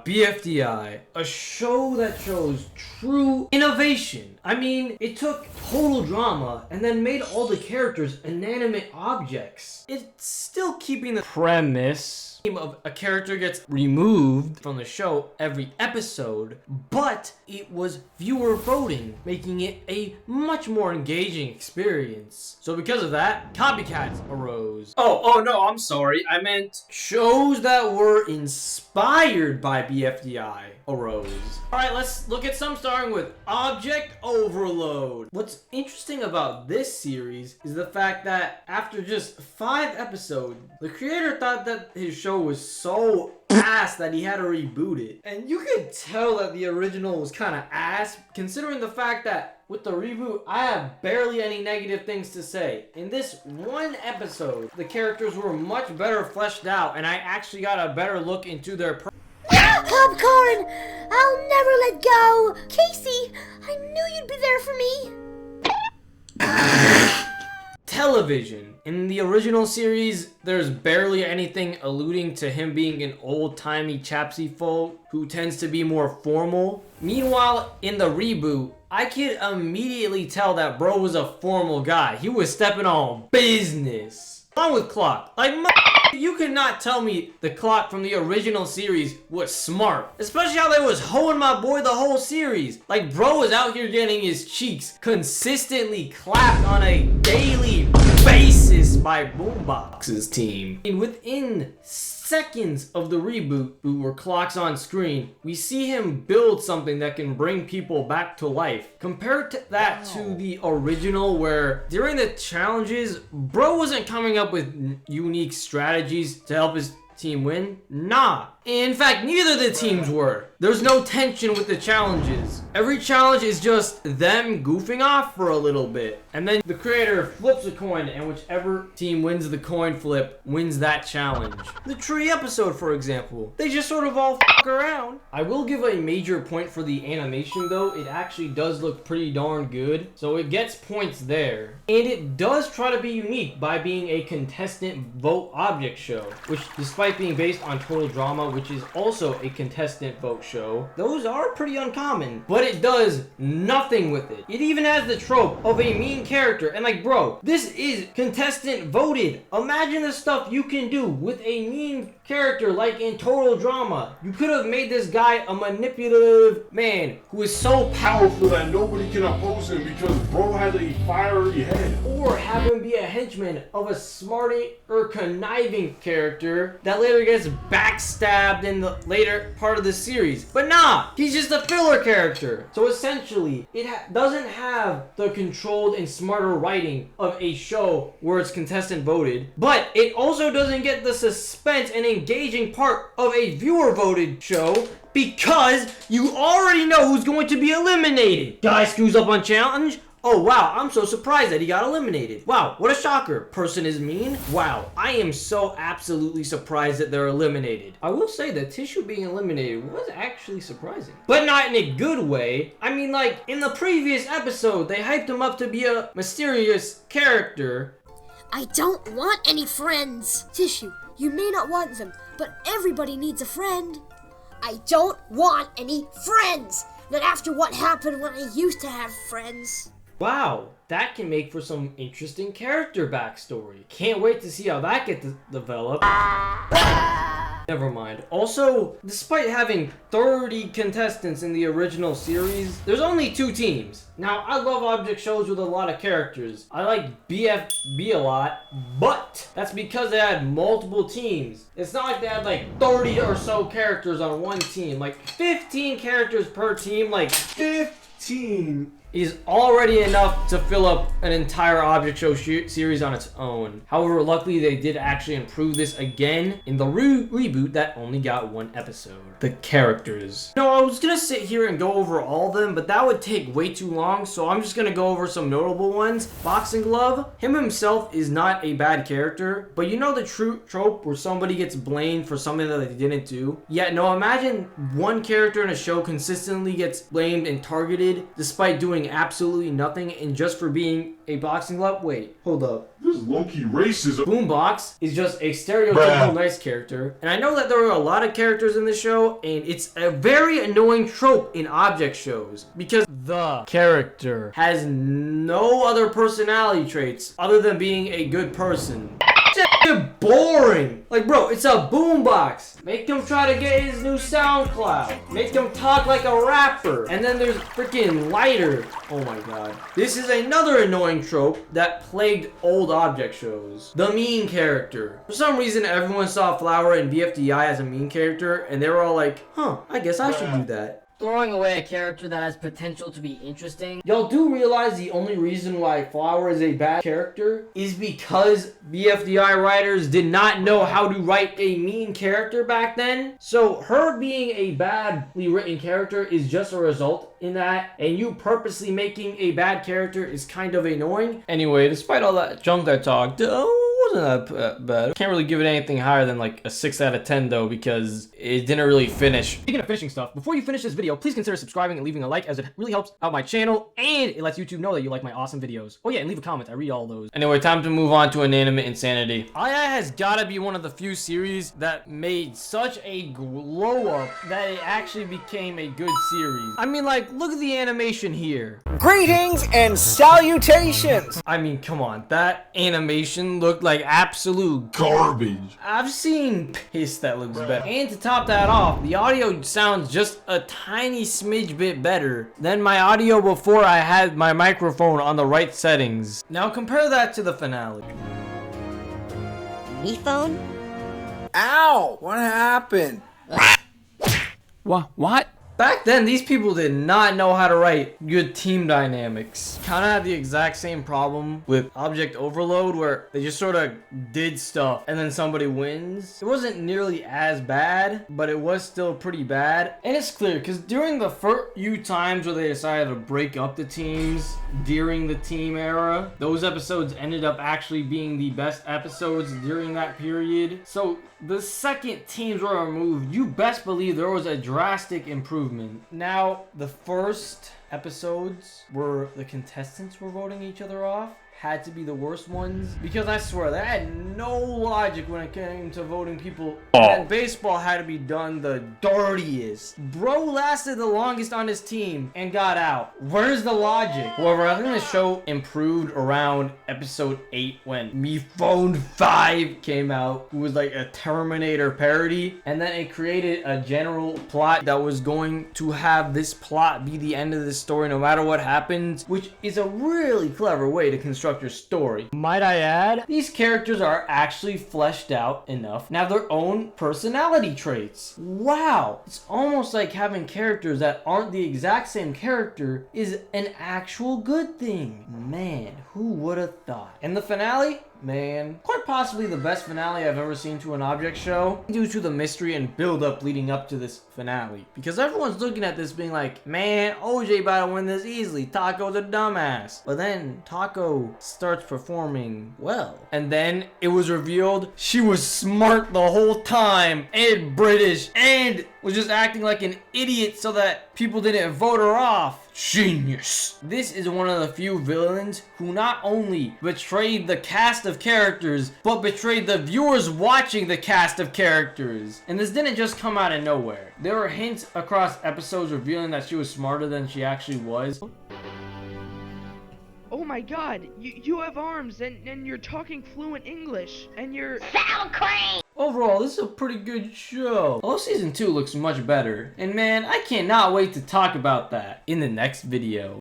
about BFDI, a show that shows true innovation. I mean, it took total drama and then made all the characters inanimate objects. It's still keeping the premise of a character gets removed from the show every episode, but it was viewer voting, making it a much more engaging experience. So because of that, copycats arose. Oh no, I'm sorry. I meant shows that were inspired by BFDI arose. Alright, let's look at some starting with Object Overload. What's interesting about this series is the fact that after just 5 episodes, the creator thought that his show was so ass that he had to reboot it. And you could tell that the original was kind of ass, considering the fact that with the reboot, I have barely any negative things to say. In this one episode, the characters were much better fleshed out, and I actually got a better look into their Popcorn! I'll never let go! Casey, I knew you'd be there for me! television. In the original series, there's barely anything alluding to him being an old-timey chapsy folk who tends to be more formal. Meanwhile, in the reboot, I could immediately tell that bro was a formal guy. He was stepping on business. On with Clock. Like, you cannot tell me the Clock from the original series was smart. Especially how they was hoeing my boy the whole series. Like, bro was out here getting his cheeks consistently clapped on a daily basis by Boombox's team. And within seconds of the reboot, where Clock's on screen, we see him build something that can bring people back to life. Compared to that to the original, where during the challenges, bro wasn't coming up with unique strategies to help his team win. Nah. In fact, neither of the teams were. There's no tension with the challenges. Every challenge is just them goofing off for a little bit. And then the creator flips a coin, and whichever team wins the coin flip wins that challenge. The tree episode, for example, they just sort of all fuck around. I will give a major point for the animation though. It actually does look pretty darn good. So it gets points there. And it does try to be unique by being a contestant vote object show, which despite being based on Total Drama, which is also a contestant vote show, those are pretty uncommon, but it does nothing with it. It even has the trope of a mean character, and like, bro, this is contestant voted. Imagine the stuff you can do with a mean character like in Total Drama. You could have made this guy a manipulative man who is so powerful that nobody can oppose him because bro has a fiery head. Or have him be a henchman of a smarter or conniving character that later gets backstabbed in the later part of the series. But nah, he's just a filler character. So essentially, it doesn't have the controlled and smarter writing of a show where it's contestant voted, but it also doesn't get the suspense and engaging part of a viewer voted show, because you already know who's going to be eliminated. Guy screws up on challenge. Oh wow, I'm so surprised that he got eliminated. Wow, what a shocker. Person is mean. Wow, I am so absolutely surprised that they're eliminated. I will say that Tissue being eliminated was actually surprising. But not in a good way. I mean, like, in the previous episode, they hyped him up to be a mysterious character. I don't want any friends. Tissue, you may not want them, but everybody needs a friend. I don't want any friends. Not after what happened when I used to have friends. Wow, that can make for some interesting character backstory. Can't wait to see how that gets developed. Never mind. Also, despite having 30 contestants in the original series, there's only 2 teams. Now, I love object shows with a lot of characters. I like BFB a lot, but that's because they had multiple teams. It's not like they had like 30 or so characters on one team. Like 15 characters per team, like 15 is already enough to fill up an entire object show series on its own. However, luckily they did actually improve this again in the reboot that only got 1 episode. The characters. No, I was gonna sit here and go over all of them, but that would take way too long, so I'm just gonna go over some notable ones. Boxing Glove. Him himself is not a bad character, but you know the true trope where somebody gets blamed for something that they didn't do? Yeah, no, imagine one character in a show consistently gets blamed and targeted despite doing doing absolutely nothing and just for being a boxing glove. Wait, hold up. This is low-key racism. Boombox is just a stereotypical nice character. And I know that there are a lot of characters in this show, and it's a very annoying trope in object shows because the character has no other personality traits other than being a good person. It's boring. Like, bro, it's a boombox. Make him try to get his new SoundCloud. Make him talk like a rapper. And then there's freaking Lighter. Oh my god. This is another annoying trope that plagued old object shows. The mean character. For some reason, everyone saw Flower and BFDI as a mean character, and they were all like, huh, I guess I should do that. Throwing away a character that has potential to be interesting. Y'all do realize the only reason why Flower is a bad character is because BFDI writers did not know how to write a mean character back then? So her being a badly written character is just a result in that, and you purposely making a bad character is kind of annoying. Anyway, despite all that junk I talked, wasn't that bad. Can't really give it anything higher than like a 6 out of 10 though, because it didn't really finish. Speaking of finishing stuff, before you finish this video, please consider subscribing and leaving a like, as it really helps out my channel and it lets YouTube know that you like my awesome videos. Oh yeah, and leave a comment. I read all those. Anyway, time to move on to inanimate insanity. Aya has gotta be one of the few series that made such a glow up that it actually became a good series. I mean, like, look at the animation here. Greetings and salutations! I mean, come on, that animation looked like absolute Garbage. I've seen piss that looks better. And to top that off, the audio sounds just a tiny smidge bit better than my audio before I had my microphone on the right settings. Now compare that to the finale. Me phone? Ow! What happened? What? Back then, these people did not know how to write good team dynamics. Kind of had the exact same problem with Object Overload, where they just sort of did stuff and then somebody wins. It wasn't nearly as bad, but it was still pretty bad. And it's clear, because during the first few times where they decided to break up the teams during the team era, those episodes ended up actually being the best episodes during that period. So the second teams were removed, you best believe there was a drastic improvement. Now, the first episodes where the contestants were voting each other off had to be the worst ones, because I swear that had no logic when it came to voting people. And baseball had to be done the dirtiest. Bro lasted the longest on his team and got out. Where's the logic? However, I think the show improved around episode 8 when Me Phone 5 came out, who was like a Terminator parody, and then it created a general plot that was going to have this plot be the end of the story no matter what happens, which is a really clever way to construct your story. Might I add, these characters are actually fleshed out enough and have their own personality traits. Wow, it's almost like having characters that aren't the exact same character is an actual good thing. Man, who would have thought? And the finale? Man, quite possibly the best finale I've ever seen to an object show, due to the mystery and build up leading up to this finale. Because everyone's looking at this being like, man, OJ about to win this easily, Taco's a dumbass. But then Taco starts performing well. And then it was revealed she was smart the whole time, and British, and was just acting like an idiot so that people didn't vote her off. Genius. This is one of the few villains who not only betrayed the cast of characters, but betrayed the viewers watching the cast of characters. And this didn't just come out of nowhere. There were hints across episodes revealing that she was smarter than she actually was. Oh my god, you have arms and you're talking fluent English and you're Overall, this is a pretty good show. Although season 2 looks much better. And man, I cannot wait to talk about that in the next video.